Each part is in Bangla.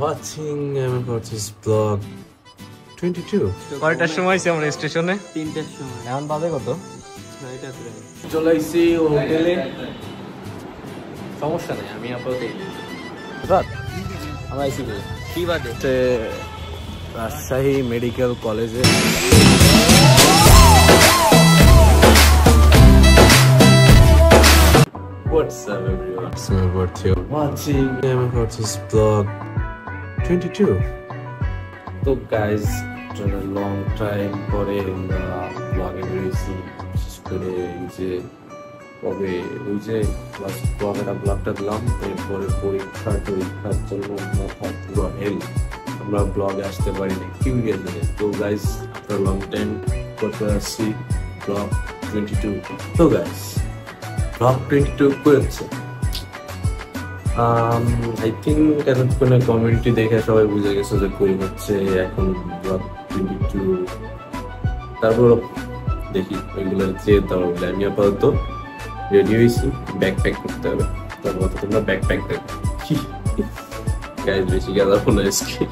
watching MFRT's vlog 22. কয়টার সময় আইছি আমরা স্টেশনে? 3টার সময়। এখন বাজে কত? 6টা প্রায়। চলে আইছি হোটেলে। সমস্যা নেই, আমি আপাতত আমরা আইছি কি বাদে? রাজশাহী মেডিকেল কলেজে। What's up everyone? It's MFRT. Watching MFRT's vlog 22. So guys, after a long time পরে আমরা vlogging বেরিয়েছি। বিশেষ করে এই যে কবে ওই যে লাস্ট ব্লগটা দিলাম, এরপরে পরীক্ষার জন্য মাথা পুরো হেল, আমরা ব্লগে আসতে পারিনি কিউ রিজনে। তো গাইস, আফটার লং টাইম করতে আসছি ব্লগ 22। তো গাইস, ব্লগ 22 করেছে। আই থিঙ্ক এতক্ষণে কমেন্টটি দেখে সবাই বুঝে গেছে যে কই হচ্ছে এখন ব্লগ 22। তারপর দেখি ওইগুলো যে তাহলে আমি আপাতত রেডি হয়েছি, ব্যাকপ্যাক করতে হবে। তারপর তোমরা ব্যাকপ্যাক দেখো গাইজ, বেশি গেল না আজকে।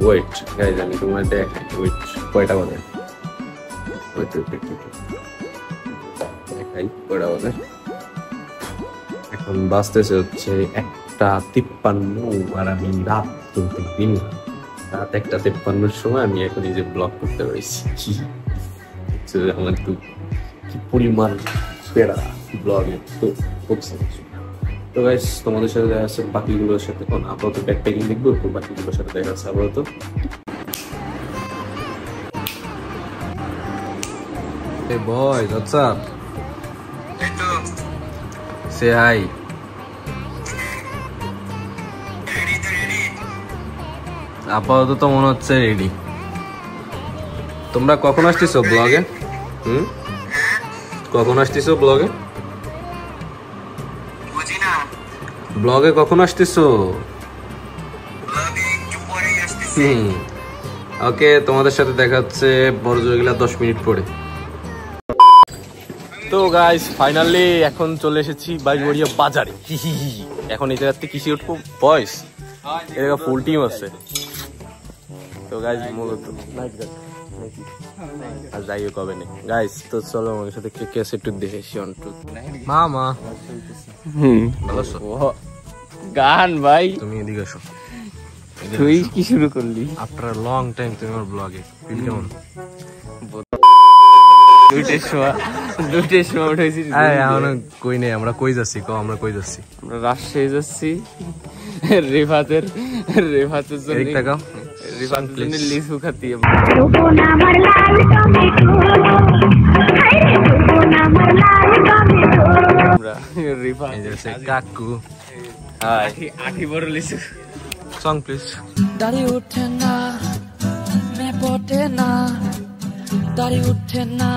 ওয়েট গাইজ, আমি তোমার দেখাই। ওয়েট, কয়টা বাজে? ওয়েট দেখাই কয়টা বাজে। এখন বাজতেছে হচ্ছে 1:53, আর আমি রাত দিন রাত 1:53 সময় আমি এখন এই যে ব্লগ করতে পারছি। আমার কি পরিমাণ পেড়া ব্লগে তো তো গাইস, তোমাদের সাথে দেখা যাচ্ছে বাকিগুলোর সাথে। এখন আপাতত ব্যাকপ্যাকিং দেখবো, তো বাকিগুলোর সাথে দেখা যাচ্ছে আপাতত। Hey boys, what's up? Say hi. আপাতত তো মনে হচ্ছে রেডি। তোমরা কখন আসতেছো ব্লগে? কখন আসতেছো ব্লগে? ব্লগে কখন আসতেছো? ওকে, তোমাদের সাথে দেখা হচ্ছে বড় জয়গুলা 10 মিনিট পরে। তো গাইস, ফাইনালি এখন চলে এসেছি বাইগড়িয়া বাজারে। এখন এই জায়গাতে কিসে উঠবো বয়স, এর ফুল টিম আছে। তো গাইস, মূলত নাইট গার্ড আর যাইও কবে নেই গাইস। তো চলো আমার সাথে কে কে আছে একটু দেখে মামা। ভালো আছো? গান ভাই, তুমি এদিকে আসো। তুই কি শুরু করলি? আফটার লং টাইম তুমি আমার ব্লগে ফিল কেমন? দুইটার সময় উঠেছি। এখনো কই নেই। আমরা কই যাচ্ছি? আমরা কই যাচ্ছি? আমরা রাজশাহী যাচ্ছি রেফাতের জন্য। লিচু খাতি কাকু। আঠি বড় লিচু। Song please. দাড়ি উঠে না মে পটে না, দাড়ি উঠে না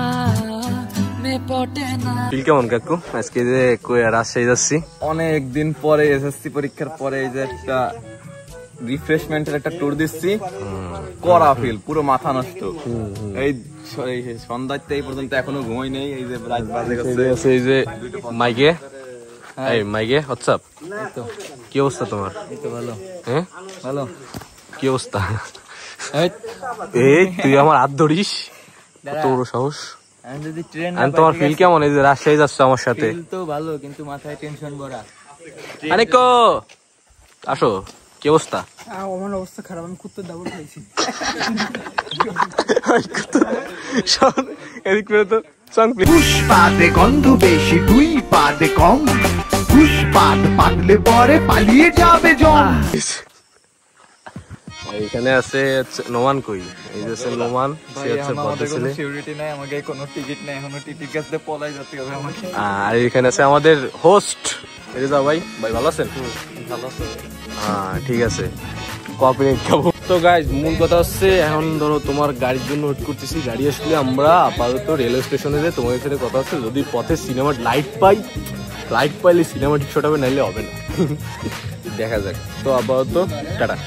মে পটে না। ফিল কেমন কাকু আজকে যে রাজশাহী যাচ্ছি? অনেক দিন পরে এসএসসি পরীক্ষার পরে এই যে একটা রিফ্রেশমেন্টের একটা ট্যুর দিচ্ছি। করা ফিল, পুরো মাথা নষ্ট। এই সন্ধ্যাতে এই পর্যন্ত এখনো ঘুমাই নেই। এই যে রাত বাজে গেছে। এই যে মাইকে, এই মাইকে হোয়াটসঅ্যাপ, কি অবস্থা তোমার? এই তো ভালো। হ্যাঁ ভালো। কি অবস্থা? এই তুই আমার হাত ধরিস, কত বড় সাহস! আমি যদি ট্রেন আমি তোমার ফিল কেমন এই যে রাজশাহী যাচ্ছ আমার সাথে? ফিল তো ভালো, কিন্তু মাথায় টেনশন ভরা। আনিকো আসো, কি অবস্থা? আমার অবস্থা খারাপ, আমি কুত্তার দাবর খাইছি। এদিক করে তো পুষ্পাতে গন্ধ বেশি, দুই পাতে কম। পুষ্পাত পাতলে পরে পালিয়ে যাবে জম। এইখানে আছে নোমান। কই এই যে আছে নোমান, সে হচ্ছে বড় ছেলে। সিকিউরিটি নাই, আমাকে কোনো টিকিট নাই, এখনো টিকিট কাটতে পলাই যেতে হবে আমাকে। আর এখানে আছে আমাদের হোস্ট। এই যাও ভাই, ভালো আছেন? ভালো আছে। হ্যাঁ ঠিক আছে, কপিরাইট খাবো। তো গাইস, মূল কথা হচ্ছে এখন ধরো তোমার গাড়ির জন্য ওয়েট করতেছি। গাড়ি আসলে আমরা আপাতত রেলওয়ে স্টেশনে যাই। তোমাদের সাথে কথা হচ্ছে যদি পথে সিনেমার লাইট পাইলে সিনেমাটিক শট হবে, নাইলে হবে না। দেখা যাক। তো আপাতত টাটা।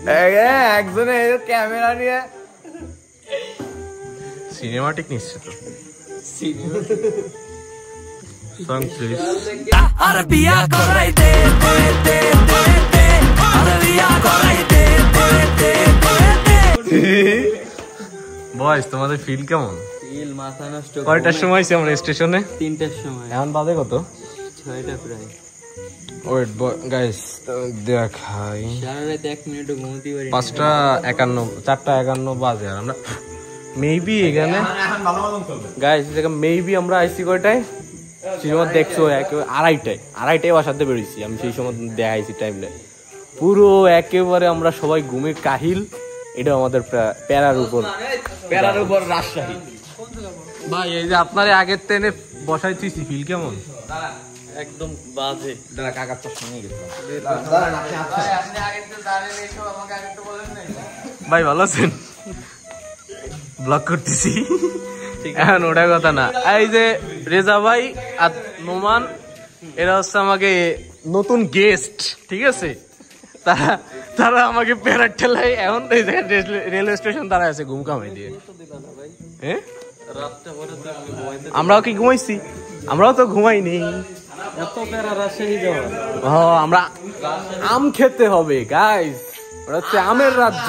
একজনে ক্যামেরা নিয়ে সিনেমাটিক নিচ্ছে তো সং প্লিজ আরবিয়া করাইতে আরবিয়া করাইতে বয়স তোমাদের ফিল কেমন? ফিল মাথা নষ্ট। কয়টার সময় আছি আমরা স্টেশনে? 3টার সময়। এখন বাজে কত? 6টা প্রায়। ওয়েট গাইস দেখাই সারা রাত 1 মিনিটও ঘুমোতে পারি না। 5:51 4:51 বাজে আর আমরা মেবি এখানে গাইস দেখো মেবি আমরা আইসি কয়টায় সিনেমা দেখছো আড়াইটায় বাসাতে বেরিয়েছি আমি সেই সময় দেখাইছি টাইমটা পুরো একেবারে আমরা সবাই ঘুমের কাহিল। এটা আমাদের প্যারার উপর রাজশাহী ভাই। এই যে আপনার আগের ট্রেনে বসাইছি ফিল কেমন? একদম বাজে। দাঁড়া কাকার চশমা নিয়ে গেছিলাম ভাই। ভালো আছেন? ব্লগ করতেছি এখন ওটা কথা না। এই যে রেজা ভাই আর নোমান এরা হচ্ছে আমাকে নতুন গেস্ট, ঠিক আছে? তারা আমাকে প্যারার ঠেলায় এখন রেলওয়ে স্টেশন তারা আছে ঘুম কামাই দিয়ে। হ্যাঁ আমরাও কি ঘুমাইছি? আমরাও তো ঘুমাইনি। আমরা আম খেতে হবে গাইস, ওটা হচ্ছে আমের রাজ্য।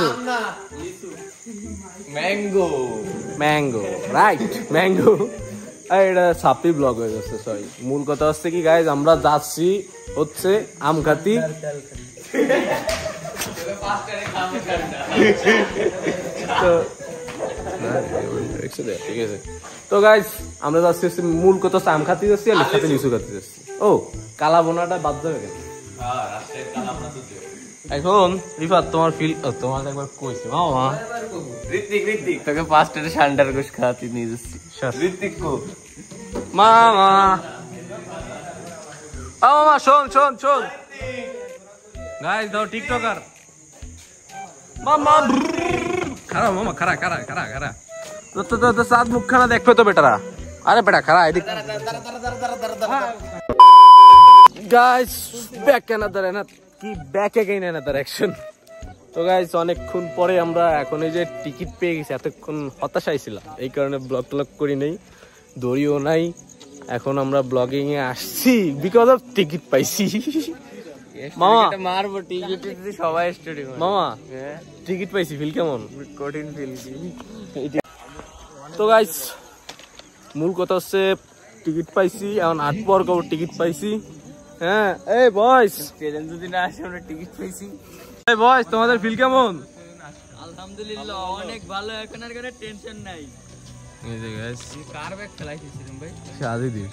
Mango right mango. এটা সাপি ব্লগ হয়ে যাচ্ছে, সরি। মূল কথা হচ্ছে কি গাইস, আমরা যাচ্ছি হচ্ছে আমখাতি। ঠিক আছে তো গাইস আমরা যাচ্ছি মূল কথা হচ্ছে আম খাতে যাচ্ছি আর সাথে লিচু খাতে যাচ্ছি। ও কালা বোনাটা বাদ যাবে কেন এখন? রিফাত তোমার ফিল তোমার একবার কইছে মামা ঋত্বিক তোকে 5টাতে সান্ডার গোশ খাওয়াতে নিয়ে যাচ্ছি। ঋত্বিক কো মামা মামা শোন গাইস দাও টিকটকার মামা খারা মামা খারা তো সাত মুখখানা দেখবে তো বেটারা। আরে বেটা খারা এদিক গাইস ব্যাক অ্যানাদার অ্যাকশন। তো গাইস অনেকক্ষণ পরে আমরা এখন এই যে টিকিট পেয়ে গেছি, এতক্ষণ হতাশায় ছিলাম এই কারণে ব্লগ করি নেই, দড়িও নাই। এখন আমরা ব্লগিং এ আসছি বিকজ অফ টিকিট পাইছি। মামা মারবো টিকিট সবাই স্টোরি মামা টিকিট পাইছি, ফিল কেমন? কঠিন ফিল। তো গাইস মূল কথা হচ্ছে টিকিট পাইছি, এখন 8 পর টিকিট পাইছি। হ্যাঁ এই বয়স ট্রেন যদি না আসে আমরা টিকিট পেয়েছি। এই বয়স তোমাদের ফিল কেমন? আলহামদুলিল্লাহ অনেক ভালো, এখন আর কোনো টেনশন নাই। এই যে গাইস কার ব্যাগ চালাইছিলাম ভাই? শাদিদির।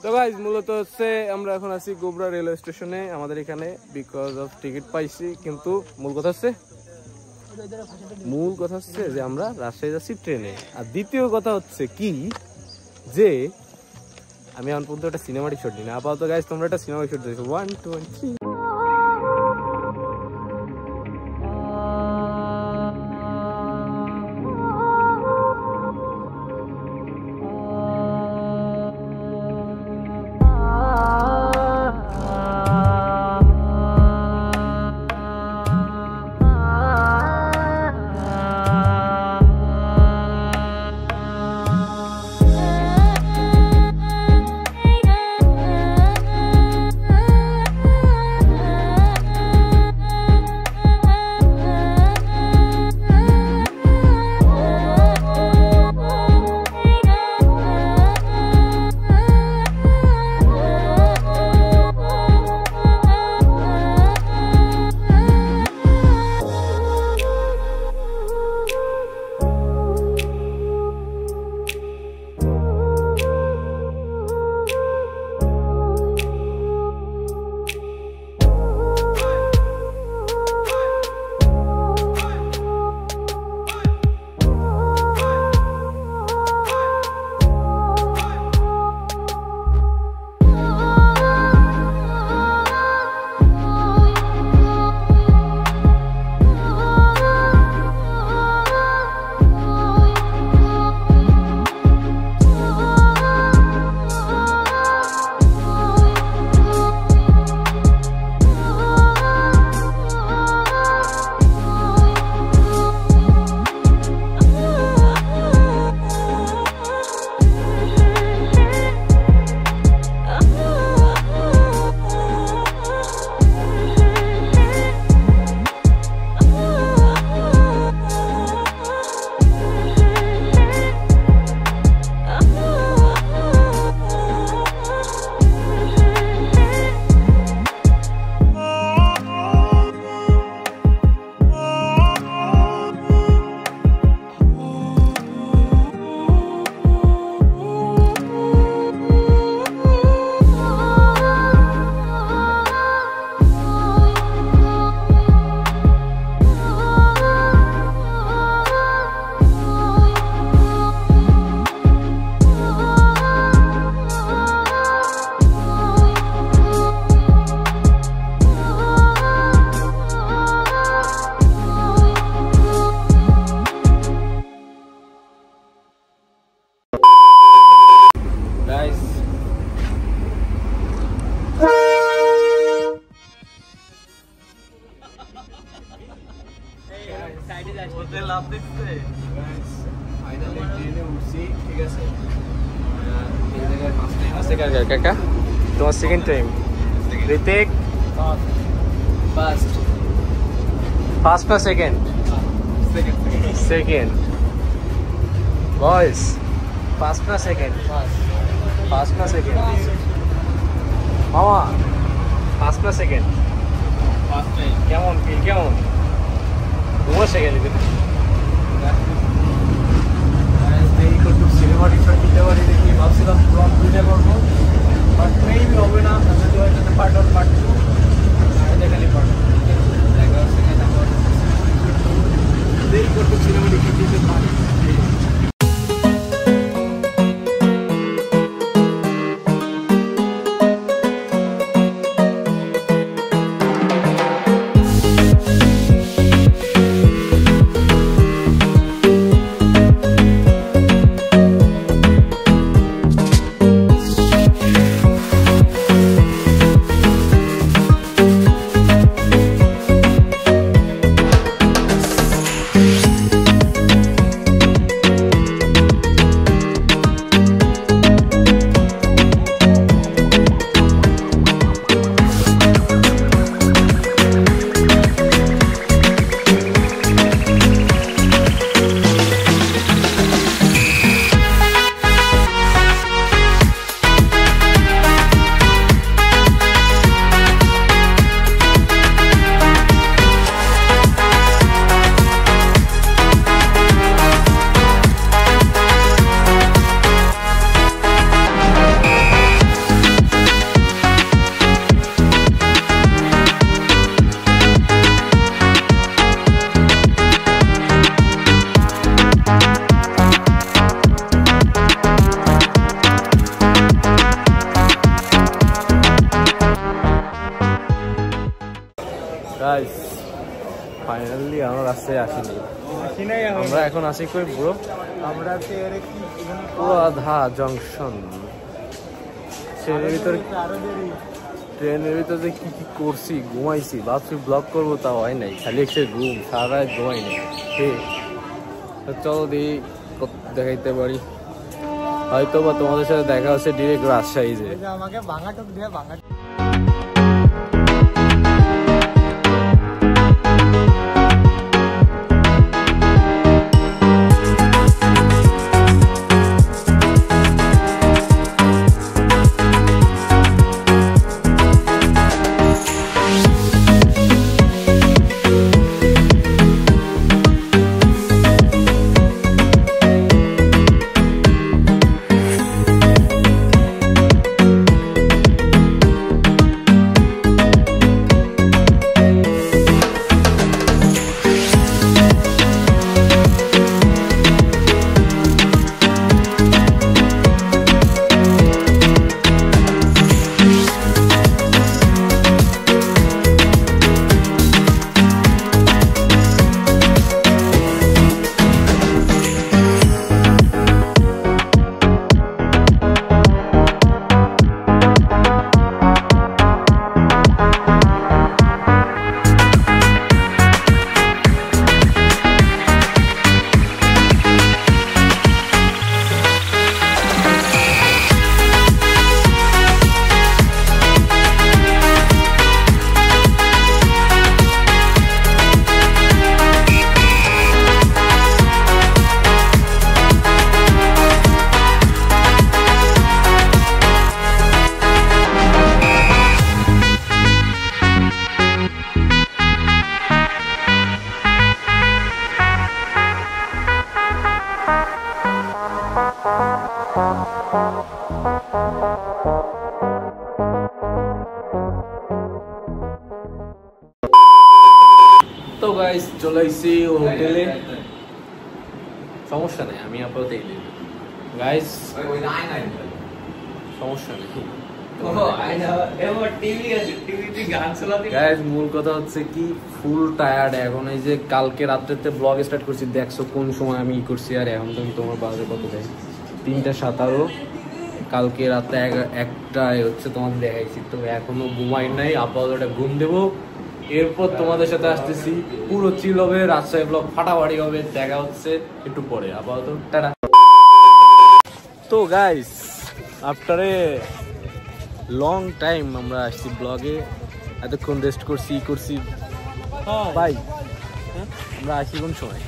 তো গাইস মূলত হচ্ছে আমরা এখন আছি গোবরা রেলওয়ে স্টেশনে আমাদের এখানে বিকজ অফ টিকিট পাইছি। কিন্তু মূল কথা হচ্ছে যে আমরা রাজশাহী যাচ্ছি ট্রেনে। আর দ্বিতীয় কথা হচ্ছে কি যে আমি এখন পর্যন্ত একটা সিনেমাটিক শট নিই না। আপাতত গাইস তোমরা একটা সিনেমাটিক শট দেখো। 1 2 3 I কাকা তোমার সেকেন্ড টাইম ঋতিক ফার্স্ট না সেকেন্ড সেকেন্ড বয়েস ফার্স্ট না সেকেন্ড ফার্স্ট না সেকেন্ড মামা ফার্স্ট না সেকেন্ড কেমন ফিল কেমন তোমার সেকেন্ড সিনেমাটিক শট দিতে পারি দেখি ভাবছিলাম ব্লগ ভিডিও করবো বাট মেইবি হবে না পার্ট 1 পার্ট 2 খালি পার্ট দেখি করতে সিনেমাটিক দিতে পারি গাইস ফাইনালি আমরা রাস্তায় আসিনি আমরা এখন আসি কই ব্রো আমরা পুরো আধা জংশন ট্রেনের ভিতরে কি কি করছি ঘুমাইছি ভাবছি ব্লগ করবো তা হয় নাই খালি একটা ঘুম সারা রাত ঘুমাই নাই চলো দেখি দেখাইতে পারি হয়তো বা তোমাদের সাথে দেখা হচ্ছে ডিরেক্ট রাজশাহী যে আমাকে ভাঙা টুক দিয়ে ভাঙা তো গাইস চলে আইছি হোটেলে সমস্যা নেই আমি আপাতত এই নেই গাইস সমস্যা নেই মূল কথা হচ্ছে কি ফুল টায়ার্ড এখন এই যে কালকে রাত্রেতে ব্লগ স্টার্ট করছি দেখছো কোন সময় আমি ই করছি আর এখন তো তোমার বাজে কত দেয় 3:17 কালকে রাতে 1টায় হচ্ছে তোমাদের দেখাইছি তো এখনো ঘুমাই নাই আপাতত ঘুম দেবো এরপর তোমাদের সাথে আসতেছি পুরো চিল হবে রাজশাহী ব্লগ ফাটাফাটি হবে দেখা হচ্ছে একটু পরে আপাতত টাটা তো guys after a long time আমরা আসছি ব্লগে, এতক্ষণ রেস্ট করছি ভাই। আমরা আসি কোন সময়?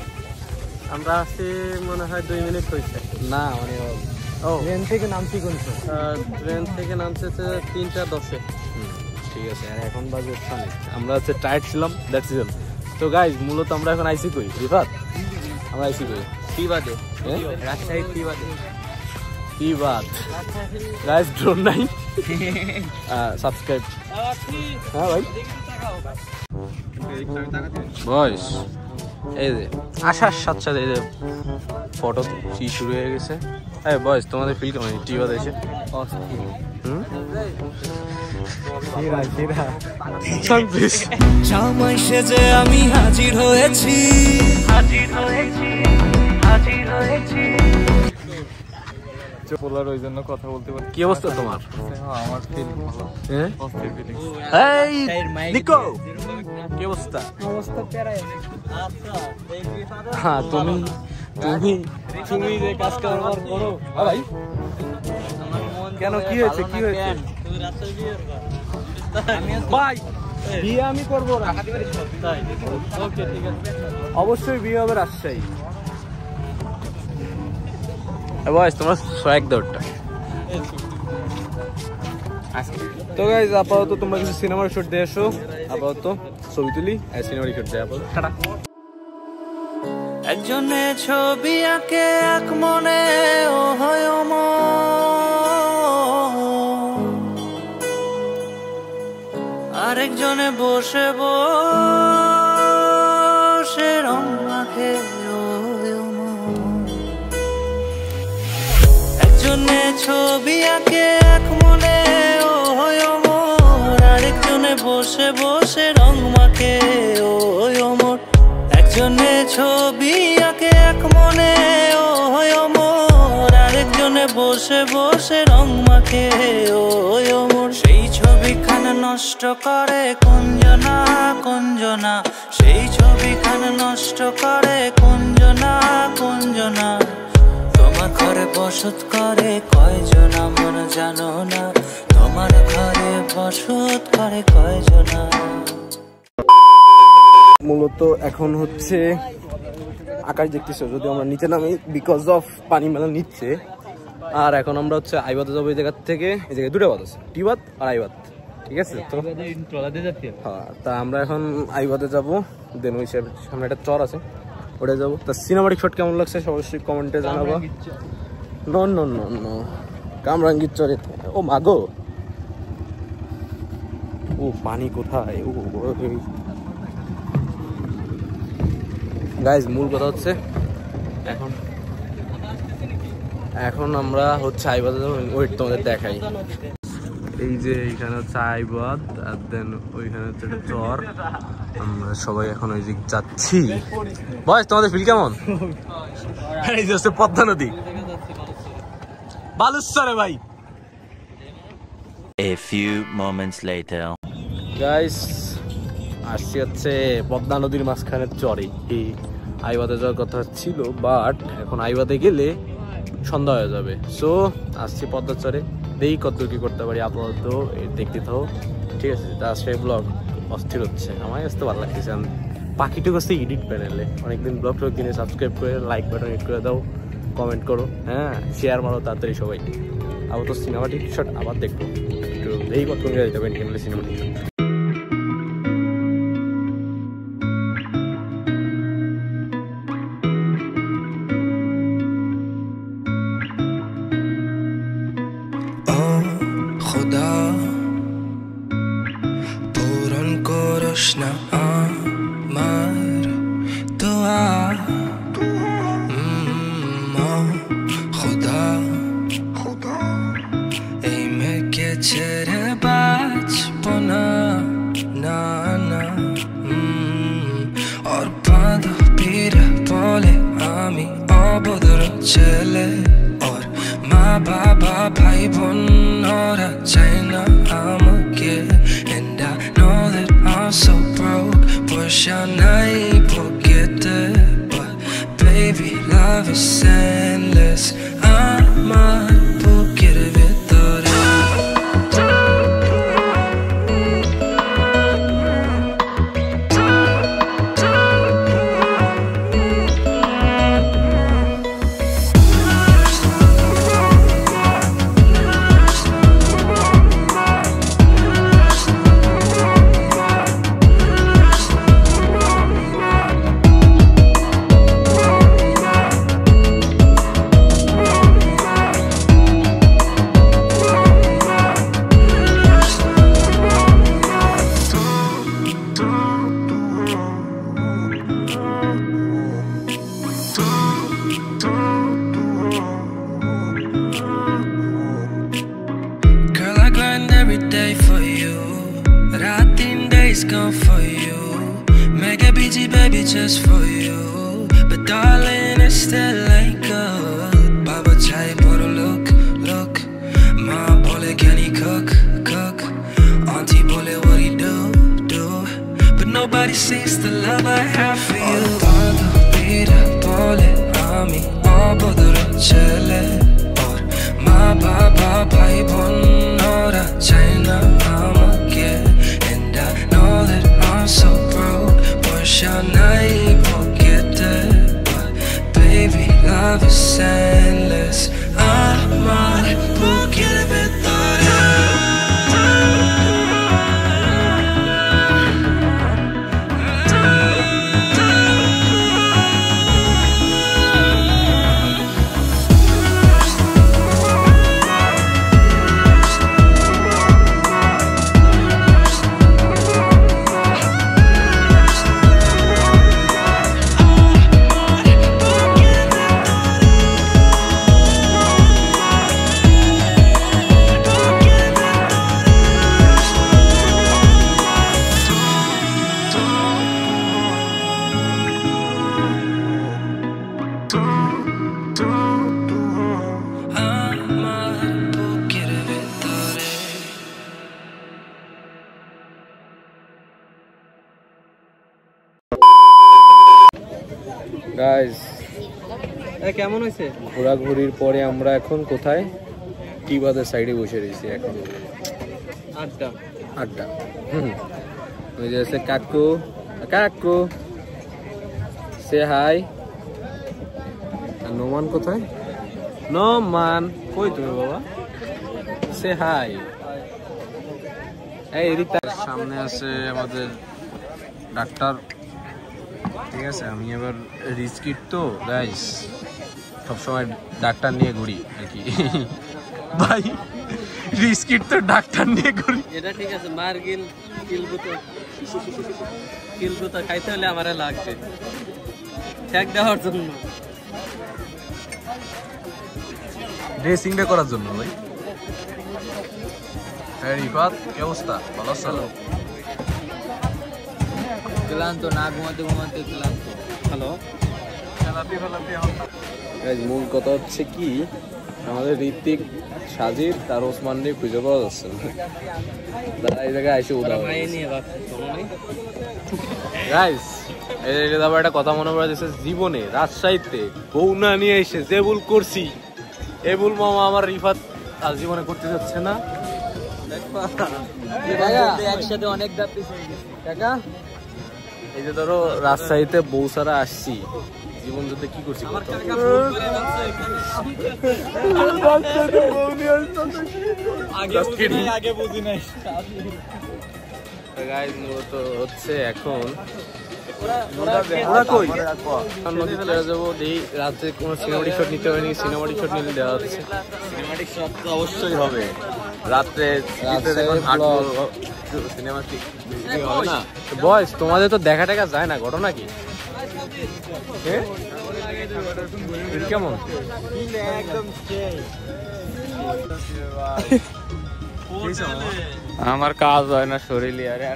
আমরা আসছি মনে হয় 2 মিনিট হয়েছে। না মানে ট্রেন থেকে নামছি কোন সময়? ট্রেন থেকে নামছে 3:10-এ। ঠিক আছে, আর এখন বাজে 6। আমরা হচ্ছে টায়ার্ড ছিলাম, দ্যাটস ইট। তো গাইজ মূলত আমরা এখন আইসি কই রিফাত? আমরা আইসি কই টিবাদে, হ্যাঁ রাজশাহী টিবাদে। কি বাত গাইজ, ড্রোন নাই সাবস্ক্রাইব। হ্যাঁ ভাই বয়স, এই যে আসার সাথে সাথে এই যে ফটো শুরু হয়ে গেছে। এই বয়স, তোমাদের ফিল কেমন টিবাদে এসে? জামাই সেজে আমি হাজির হয়েছি। পোলার ওই জন্য কথা বলতে পারি। কি অবস্থা তোমার? আমার ফিলিং ভালো, হ্যাঁ পজিটিভ ফিলিং। এই নিকো, কি অবস্থা? অবস্থা প্যারাই আছে। আচ্ছা, হ্যাঁ তুমি তুমি তুমি যে কাজ কারবার করো। হ্যাঁ ভাই, কেন কি হয়েছে? কি হয়েছে তুই রাজশাহী বিয়ে ভাই? বিয়ে আমি করবো না। তাই? ওকে, ঠিক আছে। অবশ্যই বিয়ে হবে রাজশাহী। বয়স তোমার সোয়াগ দৌড়টা। তো গাইজ আপাতত তোমরা কিছু সিনেমার শুট দিয়ে এসো, আপাতত ছবি তুলি আর সিনেমার শুট দিয়ে আপাতত টাটা। একজনে ছবি আঁকে এক মনে ও হয় আরেকজনে বসে বসে রং মাখে একজনে ছবি আঁকে এক মনে ও হয় আরেকজনে বসে বসে রং মাখে ও মোর। একজনে ছবি আঁকে এক মনে ও হয় আরেকজনে বসে বসে রং মাখে ও মোর। সেই ছবিখানা নষ্ট করে কুঞ্জনা কুঞ্জনা, সেই ছবিখানা নষ্ট করে কুঞ্জনা কুঞ্জনা। তোমার ঘরে বসত করে কয়জনা মন জানো না, তোমার ঘরে বসত করে কয়জনা। মূলত এখন হচ্ছে আকাশ দেখতেছো, যদি আমরা নিচে নামি বিকজ অফ পানি মেলা নিচ্ছে। আর এখন আমরা হচ্ছে আইবাদে যাবো। এই জায়গার থেকে এই জায়গায় 2টা বাদ আছে, টিবাদ আর আইবাদ। ঠিক আছে, তো হ্যাঁ, তা আমরা এখন আইবাদে যাবো। দেন ওই সামনে একটা চর আছে, ওটা যাবো। তা সিনেমাটিক শট কেমন লাগছে অবশ্যই কমেন্টে জানাবো। নো নো নো নো, কামরাঙ্গীর চরে। ও মাগো, ও পানি কোথায়? ও গাইজ মূল কথা হচ্ছে এখন আমরা হচ্ছে আইবাদ। ওয়েট তোমাদের দেখাই। এই যে এইখানে হচ্ছে আইবাদ, আর দেন ওইখানে হচ্ছে একটা চর। আমরা সবাই এখন ওই দিক যাচ্ছি। বয়স তোমাদের ফিল কেমন? এই যে হচ্ছে পদ্মা নদী, বালুচরে ভাই। A few moments later. Guys আসছি হচ্ছে পদ্মা নদীর মাঝখানে চরে। এই আইবাদে যাওয়ার কথা ছিল, বাট এখন আইবাদে গেলে সন্ধ্যা হয়ে যাবে। সো আসছি পদ্মা চরে, দেখি কত কি করতে পারি। আপাতত দেখতে থাকো, ঠিক আছে? তা সেই ব্লগ অস্থির হচ্ছে, আমার আসতে ভালো লাগতেছে। পাখিটুকু আসছে এডিট প্যানেলে, অনেকদিন ব্লগ টক কিনে সাবস্ক্রাইব করে লাইক বাটন হিট করে দাও, কমেন্ট করো, হ্যাঁ শেয়ার মারো তাড়াতাড়ি সবাই। আপাতত সিনেমাটিক শট আবার দেখবো, একটু দেখি কত যেতে পারেন চ্যানেলে সিনেমাটিক শট। না আমার দোয়া খুদা এই মেয়েকে ছেড়ে বাঁচবো না না না ওর বান্ধবীরা বলে আমি অভদ্র ছেলে ওর মা বাবা ভাই বোন ওরা চাই না আমাকে and I know that I'm so broke wish I never get there but baby love is endless I might forget it every day for you. Raat in days gone for you. Make a BG baby just for you. But darling, it still ain't good. Baba chai bottle look. Ma bole can he cook? Auntie bole what he do? But nobody sees the love I have for you. Todo vida bole a mi abodro chele. Or ma baba bhai bon ora China I'm again. And I know that I'm so broke. But shall I forget that? But baby, love is endless. Amar porque guys কেমন হয়েছে? ঘোরাঘুরির পরে আমরা এখন কোথায়? টিবাদের সাইডে বসে রয়েছি এখন আড্ডা। ওই যে আছে কাকু সে হাই। নোমান কোথায়? নোমান কই তুমি বাবা? সে হাই। এই এদিক সামনে আছে আমাদের ডাক্তার, ঠিক আছে। আমি এবার রিস্কিট তো গাইস, সবসময় ডাক্তার নিয়ে ঘুরি আর কি ভাই। রিস্কিট তো ডাক্তার নিয়ে ঘুরি, এটা ঠিক আছে। মার কিলগুতো খাইতে হলে আমারে লাগবে ঠেক দেওয়ার জন্য, ড্রেসিংটা করার জন্য ভাই। রিফাত কি অবস্থা? ভালো আছো? ক্লান্ত না, ঘুমাতে ক্লান্ত। হ্যালো, মূল কথা হচ্ছে কি, আমাদের ঋত্বিক, সাজিদ আর ওসমান নিয়ে খুঁজে পাওয়া যাচ্ছে না। তারা এই জায়গায় এসে উদাহরণ গাইস, এটা আবার একটা কথা মনে পড়ে যাচ্ছে, জীবনে রাজশাহীতে বউ না নিয়ে এসে যে ভুল করছি, এ ভুল মামা আমার রিফাত আর জীবনে করতে যাচ্ছে না। একসাথে অনেক কাকা, এই যে ধরো রাজশাহীতে বউ ছাড়া আসছি, জীবন যুদ্ধে কি করছি আগে বুঝি নাই। মূলত হচ্ছে এখন যাবো, রাতে কোনো সিনেমাটিক শট নিতে হয়নি, সিনেমাটিক শট নিলে দেওয়া হচ্ছে। সিনেমাটিক শট তো অবশ্যই হবে রাত্রে, সিনেমাটিক হবে না বয়স। তোমাদের তো দেখা টাকা যায় না, ঘটনা কি? কেমন আমার কাজ হয় না শরীরে, আরে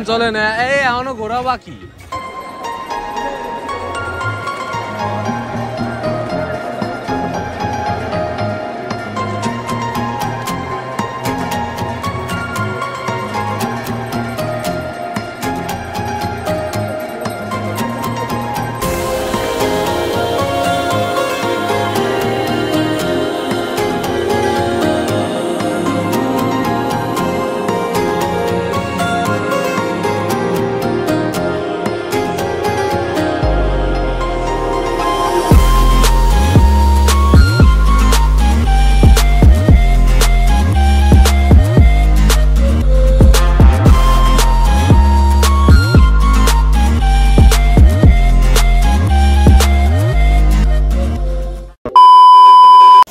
চলেন এই এখনো ঘোরা বাকি।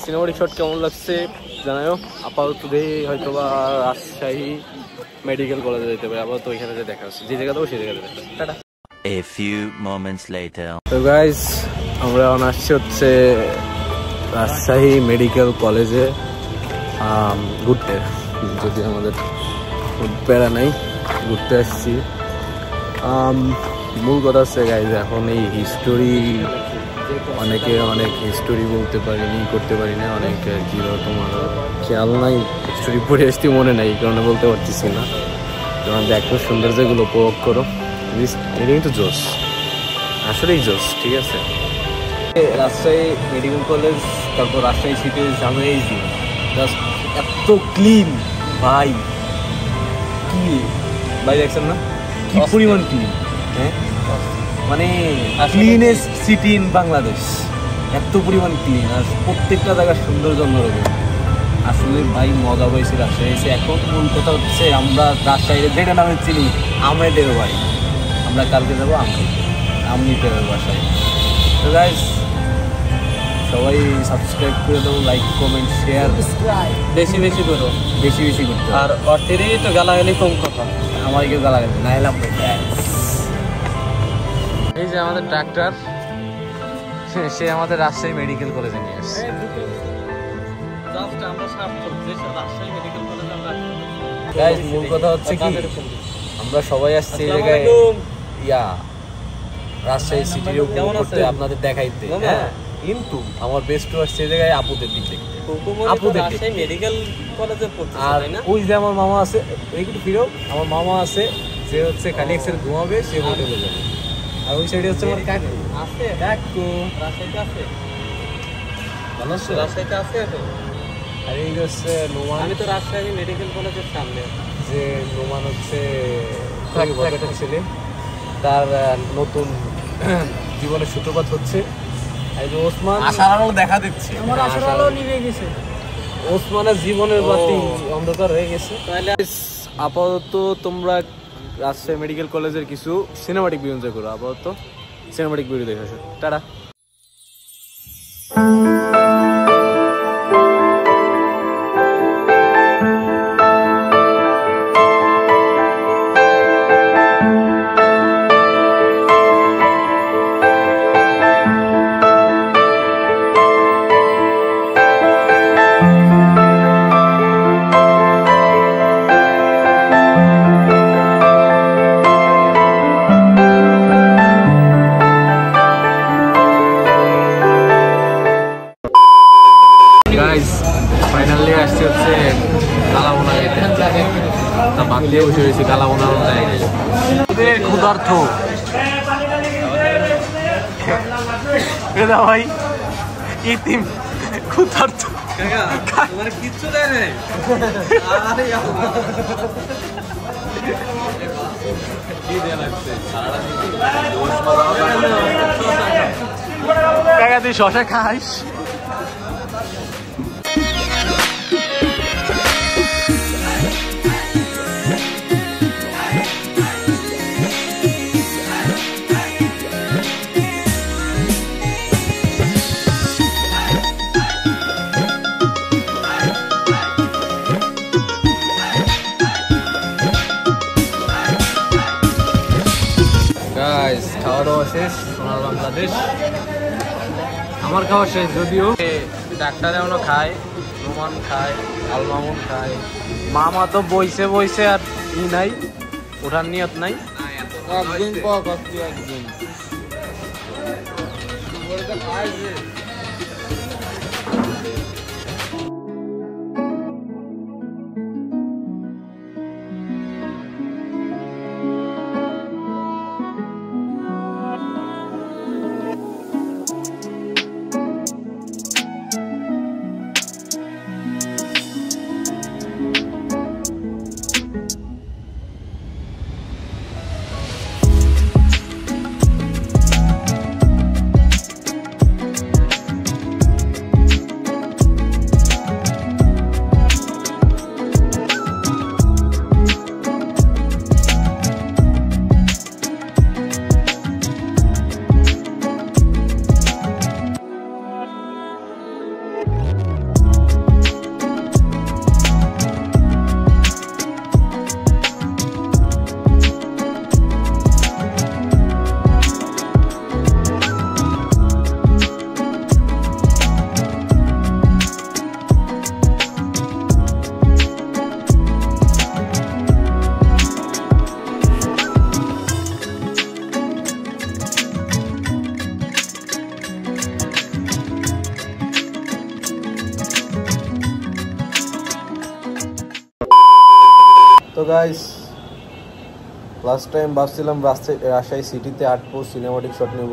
সিনেমাটিক শট কেমন লাগছে জানাও। আপাতত হয়তো বা রাজশাহী মেডিকেল কলেজে যেতে পারে, আপাতত ওইখানে যে দেখা হচ্ছে, যে জায়গা দেবো সেই জায়গাতে দেখা। Tata. A few moments later. তো গাইস, আমরা এখন আসছি হচ্ছে রাজশাহী মেডিকেল কলেজে ঘুরতে, যদি আমাদের প্যারা নাই, ঘুরতে আসছি। মূল কথা হচ্ছে গাইজ, এখন এই হিস্টোরি অনেকে অনেক হিস্টোরি বলতে পারিনি, করতে পারি না, অনেক কি তোমার খেয়াল নাই, হিস্টোরি পড়ে আসতে মনে নাই, এই কারণে বলতে পারতেছি না। তোমার দেখো সৌন্দর্যগুলো উপভোগ করো, এটা কিন্তু জোস, আসলেই জোস। ঠিক আছে, রাজশাহী মেডিকেল কলেজ, তারপর রাজশাহী সিটি জানুয়ারি, জাস্ট এত ক্লিন ভাই, কি ভাই দেখছেন না কি পরিমাণ ক্লিন, হ্যাঁ মানে ক্লিনেস্ট সিটি ইন বাংলাদেশ, এত পরিমাণ ক্লিন, আর প্রত্যেকটা জায়গার সৌন্দর্য অন্যরকম। আসলে ভাই মজা পাইছি রাজশাহী এসে। এখন মূল কথা হচ্ছে আমরা রাজশাহীর যেটা নামে চিনি আমেদের বাড়ি, আমরা কালকে যাবো আম নিতে হবে বাসায়। তো গাইস সবাই সাবস্ক্রাইব করে দেবো, লাইক কমেন্ট শেয়ার বেশি বেশি করো, বেশি বেশি করতে। আর অর্থেরই তো গালাগালি কম কথা, আমার কেউ গালাগালি না এলাম। এই যে আমাদের ডাক্তার, সে আমাদের রাজশাহী মেডিকেল কলেজে নিয়ে আসছে। মূল কথা হচ্ছে কি, আমরা সবাই আসছি এই জায়গায় রাজশাহী সিটির উপভোগ করতে, আপনাদের দেখাইতে, কিন্তু আমার বেস্ট আসছে এই জায়গায় আপুদের দিক দেখতে, আপুদের মেডিকেল কলেজে পড়ছে। আর ওই যে আমার মামা আছে, একটু ফিরো, আমার মামা আছে, যে হচ্ছে খালি এক্সের ঘুমাবে, সে হোটেলে যাবে। আর ওই সাইডে হচ্ছে আমার কাকু আছে, কাকু রাজশাহীতে আছে, ভালো আছে, রাজশাহীতে আছে তো। আর এই হচ্ছে নোমান, আমি তো রাজশাহী মেডিকেল কলেজের সামনে, যে নোমান হচ্ছে ছেলে, তার নতুন জীবনের সূত্রপাত হচ্ছে। এই যে ওসমান আশার আলো দেখা দিচ্ছে, আমার আশার আলো নিভে গেছে, ওসমানের জীবনের বাতি অন্ধকার হয়ে গেছে। তাহলে আপাতত তোমরা রাজশাহী মেডিকেল কলেজের কিছু সিনেমাটিক ভিউ এনজয় করো, আপাতত সিনেমাটিক ভিডিও দেখে আসো, টাটা। ফাইনালি আসছে হচ্ছে কালাবোনা খেতে, তা বাদ দিয়ে বসে রয়েছি, কালাবোনা ক্ষুধার্থ ভাই, ইতিম ক্ষুধার্থ, কিচ্ছু দেয় নাই। কাকা তুই শশা খাইস? খাওয়া দাওয়া শেষ, সোনার বাংলাদেশ। আমার খাওয়া শেষ, যদিও ডাক্তার এমনও খায়, রোমান খায়, আলমামুন খায়, মামা তো বইছে বইছে আর ই নাই, ওঠার নিয়ত নাই। একদিন পর একদিন তো গাইস লাস্ট টাইম ভাবছিলাম রাজশাহী সিটিতে আটবো, সিনেমাটিক শট নেব,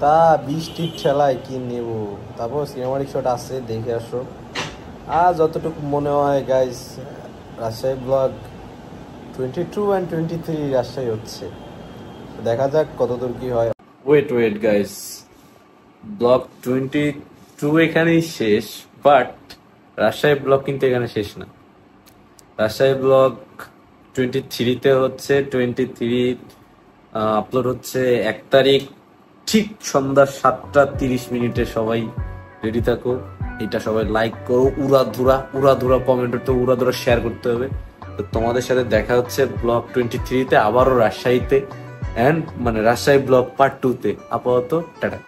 তা বৃষ্টির ঠেলায় কি নেব, তারপর সিনেমাটিক শট আছে, দেখে আসো। আর যতটুকু মনে হয় guys Rajshahi blog 22 and 23 Rajshahi হচ্ছে, দেখা যাক কতদূর কি হয়। ওয়েট গাইস, ব্লগ 22 এখানেই শেষ, বাট রাজশাহী ব্লগ কিন্তু এখানে শেষ না। রাজশাহী ব্লগ 23-তে হচ্ছে, 23 আপলোড হচ্ছে 1 তারিখ ঠিক সন্ধ্যা 7:30 সবাই রেডি থাকো। এটা সবাই লাইক করো, উড়াধুরা কমেন্ট তো উড়াধুরা শেয়ার করতে হবে। তো তোমাদের সাথে দেখা হচ্ছে ব্লগ 23-তে, আবারও রাজশাহীতে, এন্ড মানে রাজশাহী ব্লগ পার্ট 2-তে। আপাতত টাটা।